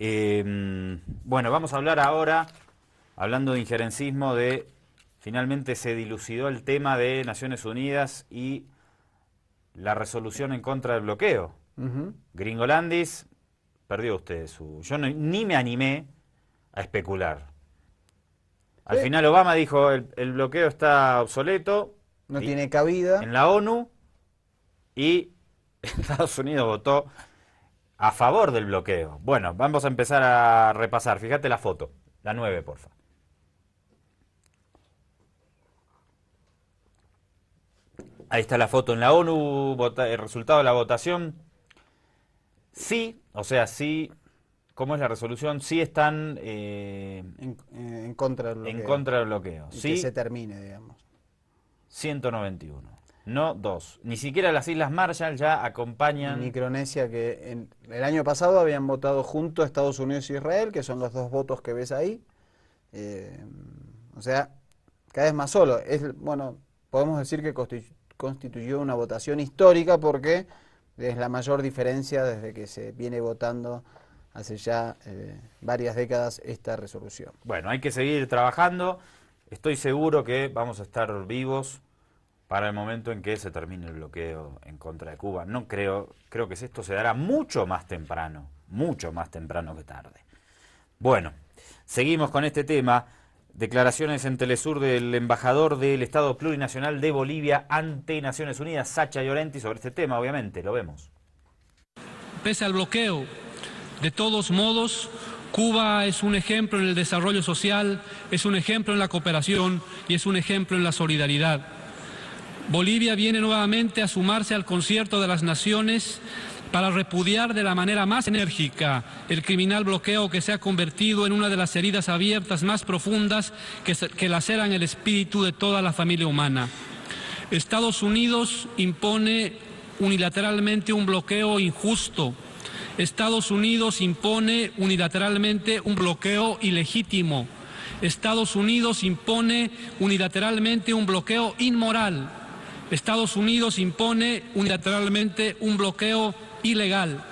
Bueno, vamos a hablar ahora, hablando de injerencismo, finalmente se dilucidó el tema de Naciones Unidas y la resolución en contra del bloqueo. Gringolandis, perdió usted su... Yo ni me animé a especular. Al final Obama dijo, el bloqueo está obsoleto. No tiene cabida. En la ONU, y Estados Unidos votó a favor del bloqueo. Bueno, vamos a empezar a repasar. Fíjate la foto, la 9, porfa. Ahí está la foto en la ONU, el resultado de la votación. Sí, o sea, sí, ¿cómo es la resolución? Sí están en contra del bloqueo. En contra del bloqueo. Y sí, que se termine, digamos. 191. No 2. Ni siquiera las Islas Marshall ya acompañan. Micronesia, que el año pasado habían votado junto a Estados Unidos y Israel, que son los dos votos que ves ahí. O sea, cada vez más solo. Bueno, podemos decir que constituyó una votación histórica porque es la mayor diferencia desde que se viene votando hace ya varias décadas esta resolución. Bueno, hay que seguir trabajando. Estoy seguro que vamos a estar vivos para el momento en que se termine el bloqueo en contra de Cuba. No creo que esto se dará mucho más temprano que tarde. Bueno, seguimos con este tema. Declaraciones en Telesur del embajador del Estado Plurinacional de Bolivia ante Naciones Unidas, Sacha Llorenti, sobre este tema, obviamente, lo vemos. Pese al bloqueo, de todos modos, Cuba es un ejemplo en el desarrollo social, es un ejemplo en la cooperación y es un ejemplo en la solidaridad. Bolivia viene nuevamente a sumarse al concierto de las naciones para repudiar de la manera más enérgica el criminal bloqueo que se ha convertido en una de las heridas abiertas más profundas que laceran el espíritu de toda la familia humana. Estados Unidos impone unilateralmente un bloqueo injusto. Estados Unidos impone unilateralmente un bloqueo ilegítimo. Estados Unidos impone unilateralmente un bloqueo inmoral. Estados Unidos impone unilateralmente un bloqueo ilegal.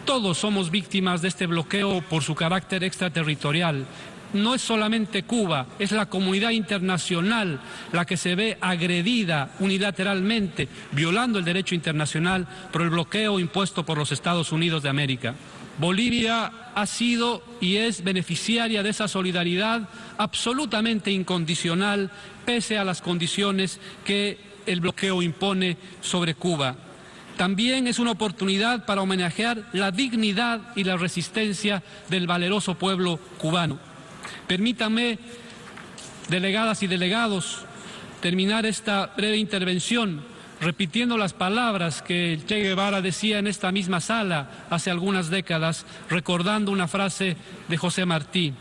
Todos somos víctimas de este bloqueo por su carácter extraterritorial. No es solamente Cuba, es la comunidad internacional la que se ve agredida unilateralmente, violando el derecho internacional por el bloqueo impuesto por los Estados Unidos de América. Bolivia ha sido y es beneficiaria de esa solidaridad absolutamente incondicional, pese a las condiciones que el bloqueo impone sobre Cuba. También es una oportunidad para homenajear la dignidad y la resistencia del valeroso pueblo cubano. Permítanme, delegadas y delegados, terminar esta breve intervención repitiendo las palabras que Che Guevara decía en esta misma sala hace algunas décadas, recordando una frase de José Martí.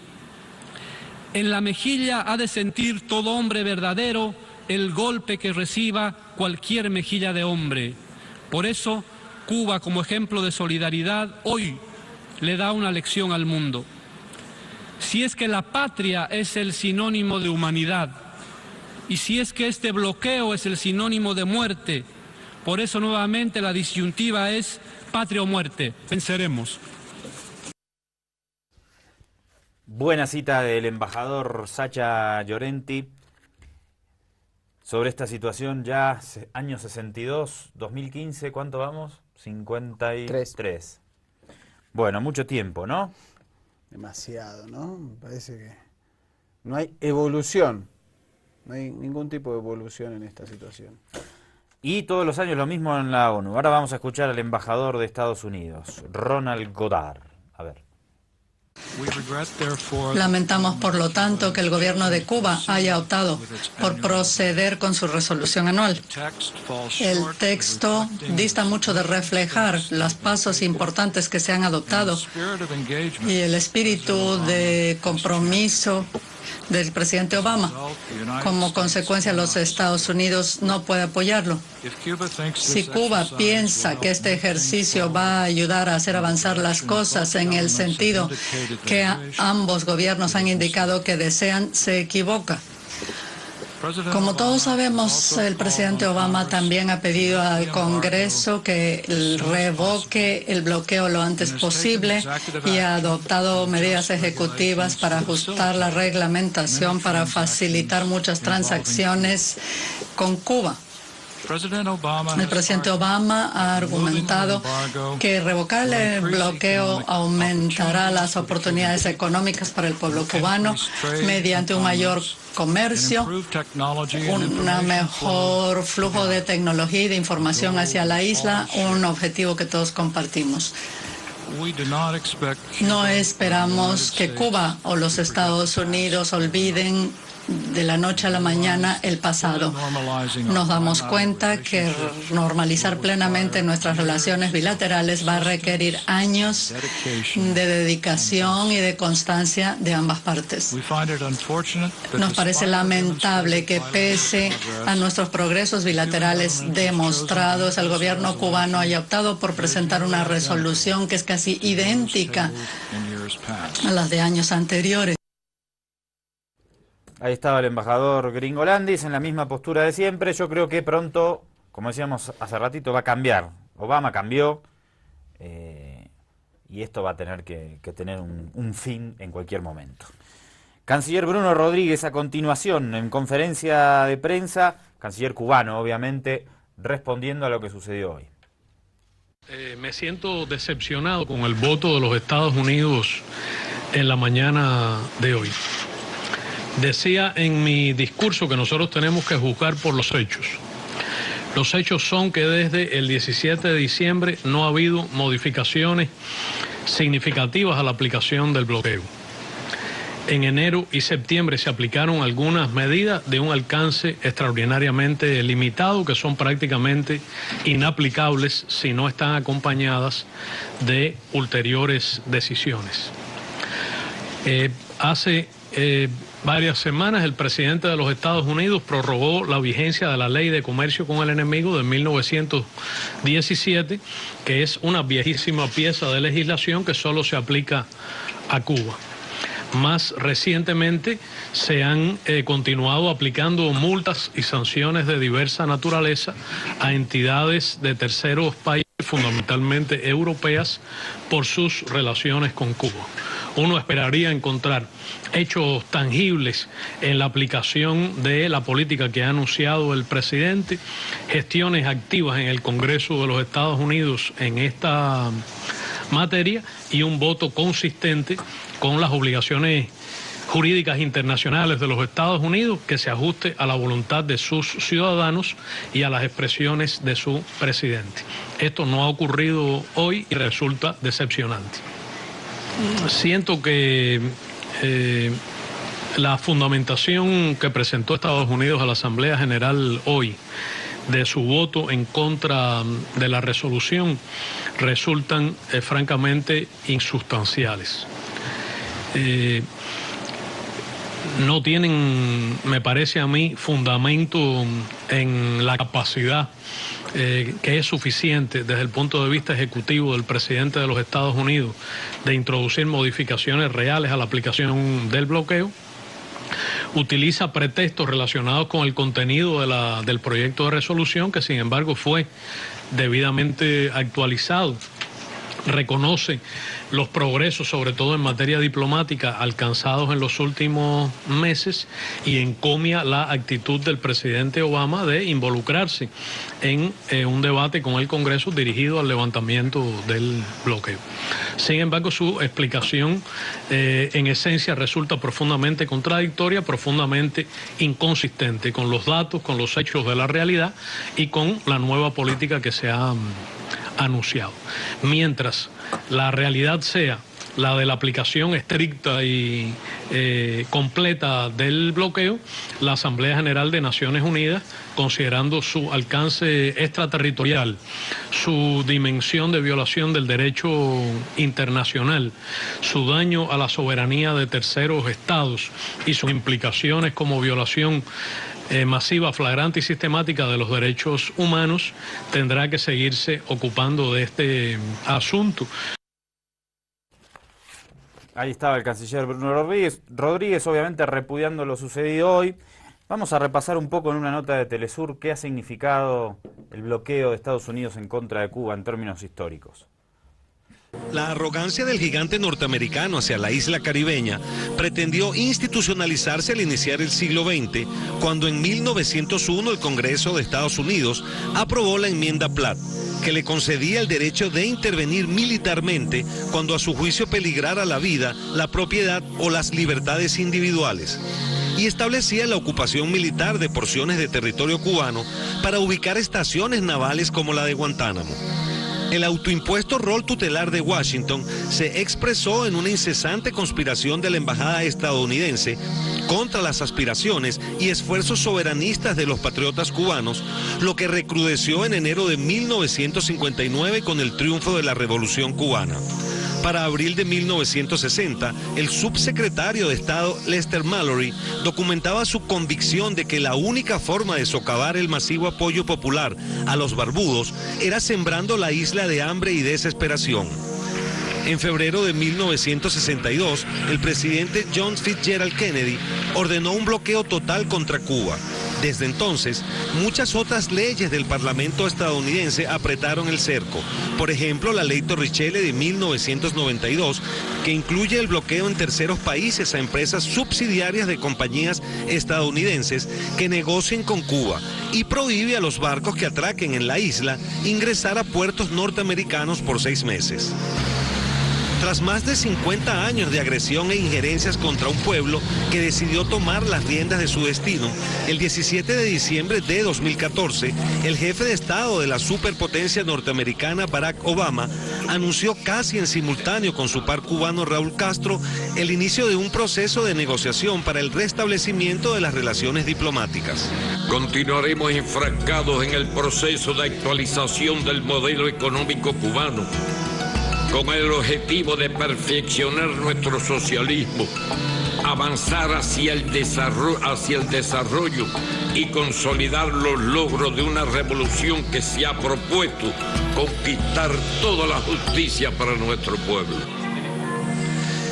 En la mejilla ha de sentir todo hombre verdadero el golpe que reciba cualquier mejilla de hombre. Por eso, Cuba, como ejemplo de solidaridad, hoy le da una lección al mundo. Si es que la patria es el sinónimo de humanidad, y si es que este bloqueo es el sinónimo de muerte, por eso nuevamente la disyuntiva es patria o muerte. Venceremos. Buena cita del embajador Sacha Llorenti sobre esta situación ya año 62, 2015, ¿cuánto vamos? 53. Bueno, mucho tiempo, ¿no? Demasiado, ¿no? Me parece que no hay evolución, no hay ningún tipo de evolución en esta situación. Y todos los años lo mismo en la ONU. Ahora vamos a escuchar al embajador de Estados Unidos, Ronald Goddard. A ver. Lamentamos, por lo tanto, que el gobierno de Cuba haya optado por proceder con su resolución anual. El texto dista mucho de reflejar los pasos importantes que se han adoptado y el espíritu de compromiso del presidente Obama. Como consecuencia, los Estados Unidos no puede apoyarlo. Si Cuba piensa que este ejercicio va a ayudar a hacer avanzar las cosas en el sentido que ambos gobiernos han indicado que desean, se equivoca. Como todos sabemos, el presidente Obama también ha pedido al Congreso que revoque el bloqueo lo antes posible y ha adoptado medidas ejecutivas para ajustar la reglamentación para facilitar muchas transacciones con Cuba. El presidente Obama ha argumentado que revocar el bloqueo aumentará las oportunidades económicas para el pueblo cubano mediante un mayor comercio, un mejor flujo de tecnología y de información hacia la isla, un objetivo que todos compartimos. No esperamos que Cuba o los Estados Unidos olviden de la noche a la mañana el pasado. Nos damos cuenta que normalizar plenamente nuestras relaciones bilaterales va a requerir años de dedicación y de constancia de ambas partes. Nos parece lamentable que pese a nuestros progresos bilaterales demostrados, el gobierno cubano haya optado por presentar una resolución que es casi idéntica a las de años anteriores. Ahí estaba el embajador Gringolandis en la misma postura de siempre. Yo creo que pronto, como decíamos hace ratito, va a cambiar. Obama cambió y esto va a tener que tener un fin en cualquier momento. Canciller Bruno Rodríguez, a continuación, en conferencia de prensa, canciller cubano, obviamente, respondiendo a lo que sucedió hoy. Me siento decepcionado con el voto de los Estados Unidos en la mañana de hoy. Decía en mi discurso que nosotros tenemos que juzgar por los hechos. Los hechos son que desde el 17 de diciembre no ha habido modificaciones significativas a la aplicación del bloqueo. En enero y septiembre se aplicaron algunas medidas de un alcance extraordinariamente limitado que son prácticamente inaplicables si no están acompañadas de ulteriores decisiones. Hace varias semanas el presidente de los Estados Unidos prorrogó la vigencia de la Ley de Comercio con el Enemigo de 1917, que es una viejísima pieza de legislación que solo se aplica a Cuba. Más recientemente se han continuado aplicando multas y sanciones de diversa naturaleza a entidades de terceros países, fundamentalmente europeas, por sus relaciones con Cuba. Uno esperaría encontrar hechos tangibles en la aplicación de la política que ha anunciado el presidente, gestiones activas en el Congreso de los Estados Unidos en esta materia y un voto consistente con las obligaciones jurídicas internacionales de los Estados Unidos que se ajuste a la voluntad de sus ciudadanos y a las expresiones de su presidente. Esto no ha ocurrido hoy y resulta decepcionante. Siento que la fundamentación que presentó Estados Unidos a la Asamblea General hoy de su voto en contra de la resolución resultan francamente insustanciales. No tienen, me parece a mí, fundamento en la capacidad que es suficiente desde el punto de vista ejecutivo del presidente de los Estados Unidos de introducir modificaciones reales a la aplicación del bloqueo. Utiliza pretextos relacionados con el contenido del proyecto de resolución, que sin embargo fue debidamente actualizado. Reconoce los progresos, sobre todo en materia diplomática, alcanzados en los últimos meses y encomia la actitud del presidente Obama de involucrarse en un debate con el Congreso dirigido al levantamiento del bloqueo. Sin embargo, su explicación en esencia resulta profundamente contradictoria, profundamente inconsistente con los datos, con los hechos de la realidad y con la nueva política que se ha anunciado. Mientras la realidad sea la de la aplicación estricta y completa del bloqueo, la Asamblea General de Naciones Unidas, considerando su alcance extraterritorial, su dimensión de violación del derecho internacional, su daño a la soberanía de terceros estados y sus implicaciones como violación masiva, flagrante y sistemática de los derechos humanos, tendrá que seguirse ocupando de este asunto. Ahí estaba el canciller Bruno Rodríguez, obviamente repudiando lo sucedido hoy. Vamos a repasar un poco en una nota de Telesur qué ha significado el bloqueo de Estados Unidos en contra de Cuba en términos históricos. La arrogancia del gigante norteamericano hacia la isla caribeña pretendió institucionalizarse al iniciar el siglo XX, cuando en 1901 el Congreso de Estados Unidos aprobó la enmienda Platt, que le concedía el derecho de intervenir militarmente cuando a su juicio peligrara la vida, la propiedad o las libertades individuales, y establecía la ocupación militar de porciones de territorio cubano para ubicar estaciones navales como la de Guantánamo. El autoimpuesto rol tutelar de Washington se expresó en una incesante conspiración de la embajada estadounidense contra las aspiraciones y esfuerzos soberanistas de los patriotas cubanos, lo que recrudeció en enero de 1959 con el triunfo de la Revolución Cubana. Para abril de 1960, el subsecretario de Estado Lester Mallory documentaba su convicción de que la única forma de socavar el masivo apoyo popular a los barbudos era sembrando la isla de hambre y desesperación. En febrero de 1962, el presidente John Fitzgerald Kennedy ordenó un bloqueo total contra Cuba. Desde entonces, muchas otras leyes del Parlamento estadounidense apretaron el cerco. Por ejemplo, la ley Torricelli de 1992, que incluye el bloqueo en terceros países a empresas subsidiarias de compañías estadounidenses que negocien con Cuba, y prohíbe a los barcos que atraquen en la isla ingresar a puertos norteamericanos por 6 meses. Tras más de 50 años de agresión e injerencias contra un pueblo que decidió tomar las riendas de su destino, el 17 de diciembre de 2014, el jefe de Estado de la superpotencia norteamericana, Barack Obama, anunció casi en simultáneo con su par cubano Raúl Castro el inicio de un proceso de negociación para el restablecimiento de las relaciones diplomáticas. Continuaremos enfrascados en el proceso de actualización del modelo económico cubano, con el objetivo de perfeccionar nuestro socialismo, avanzar hacia el desarrollo y consolidar los logros de una revolución que se ha propuesto conquistar toda la justicia para nuestro pueblo.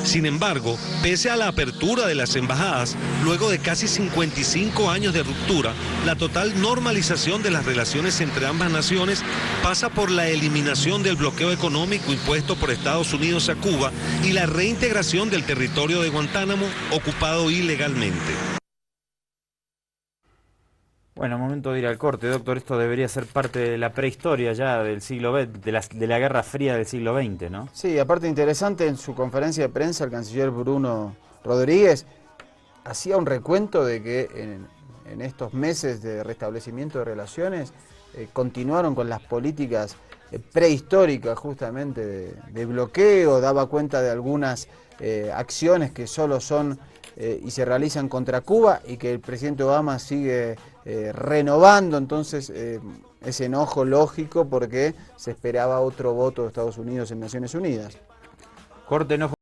Sin embargo, pese a la apertura de las embajadas, luego de casi 55 años de ruptura, la total normalización de las relaciones entre ambas naciones pasa por la eliminación del bloqueo económico impuesto por Estados Unidos a Cuba y la reintegración del territorio de Guantánamo ocupado ilegalmente. Bueno, momento de ir al corte, doctor. Esto debería ser parte de la prehistoria ya del siglo XX, de la Guerra Fría del siglo XX, ¿no? Sí, aparte interesante, en su conferencia de prensa el canciller Bruno Rodríguez hacía un recuento de que en estos meses de restablecimiento de relaciones continuaron con las políticas prehistóricas justamente de bloqueo, daba cuenta de algunas acciones que solo son y se realizan contra Cuba y que el presidente Obama sigue renovando, entonces ese enojo lógico porque se esperaba otro voto de Estados Unidos en Naciones Unidas. Corte, enojo.